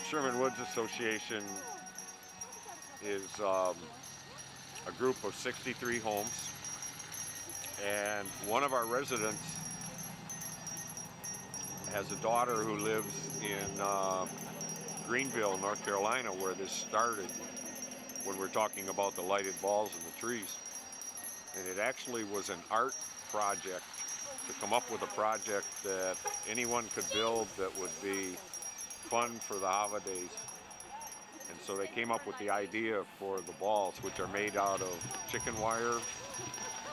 Sherman-Woods Association is a group of 63 homes, and one of our residents has a daughter who lives in Greenville, North Carolina, where this started when we're talking about the lighted balls and the trees. And it actually was an art project to come up with a project that anyone could build that would be fun for the holidays. And so they came up with the idea for the balls, which are made out of chicken wire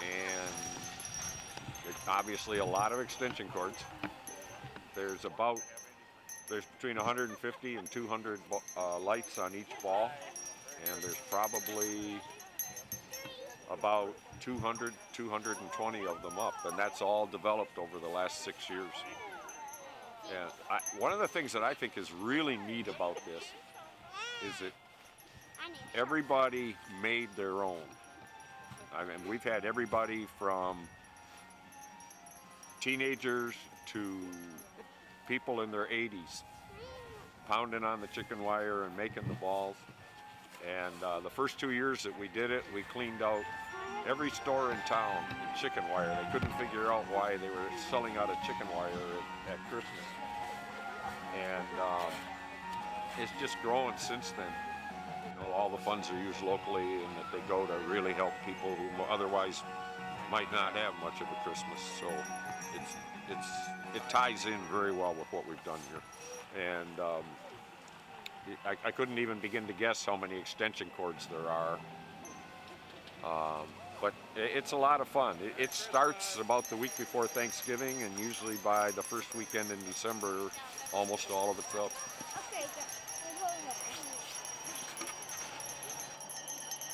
and obviously a lot of extension cords. There's between 150 and 200 lights on each ball, and there's probably about 200, 220 of them up, and that's all developed over the last 6 years. And one of the things that I think is really neat about this is that everybody made their own. I mean, we've had everybody from teenagers to people in their 80s pounding on the chicken wire and making the balls. And the first 2 years that we did it, we cleaned out every store in town in chicken wire. They couldn't figure out why they were selling out of chicken wire at Christmas. And it's just grown since then. You know, all the funds are used locally, and that they go to really help people who otherwise might not have much of a Christmas. So it ties in very well with what we've done here. And I couldn't even begin to guess how many extension cords there are. But it's a lot of fun. It starts about the week before Thanksgiving, and usually by the first weekend in December, almost all of it's up.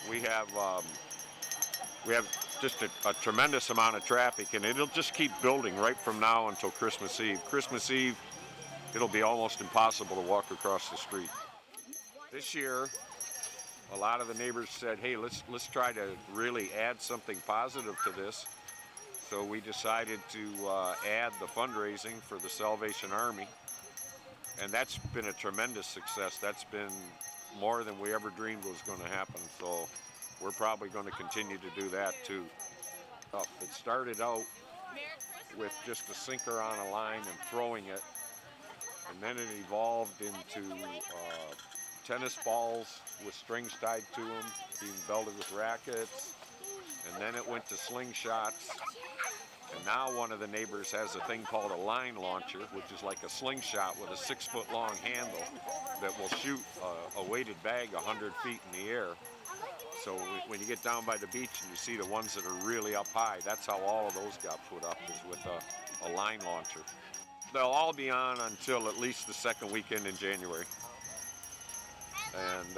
We have just a tremendous amount of traffic, and it'll just keep building right from now until Christmas Eve. Christmas Eve, it'll be almost impossible to walk across the street. This year, a lot of the neighbors said, hey, let's try to really add something positive to this. So we decided to add the fundraising for the Salvation Army. And that's been a tremendous success. That's been more than we ever dreamed was going to happen. So we're probably going to continue to do that too. It started out with just a sinker on a line and throwing it. And then it evolved into tennis balls with strings tied to them, being belted with rackets. And then it went to slingshots. And now one of the neighbors has a thing called a line launcher, which is like a slingshot with a 6-foot-long handle that will shoot a weighted bag 100 feet in the air. So when you get down by the beach and you see the ones that are really up high, that's how all of those got put up, is with a line launcher. They'll all be on until at least the second weekend in January. And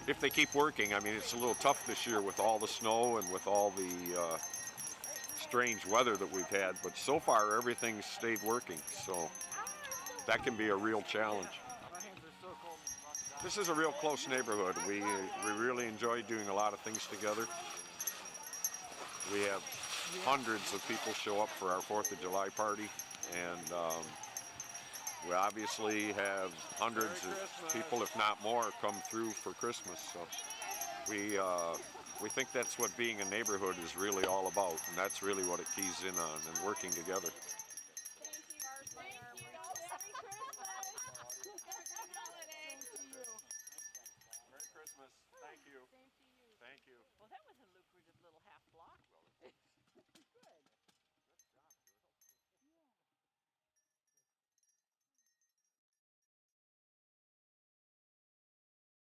if they keep working, I mean, it's a little tough this year with all the snow and with all the strange weather that we've had, but so far everything's stayed working, so that can be a real challenge. This is a real close neighborhood. We really enjoy doing a lot of things together. We have hundreds of people show up for our 4th of July party, and we obviously have hundreds of people, if not more, come through for Christmas. So we think that's what being a neighborhood is really all about, and that's really what it keys in on, and working together.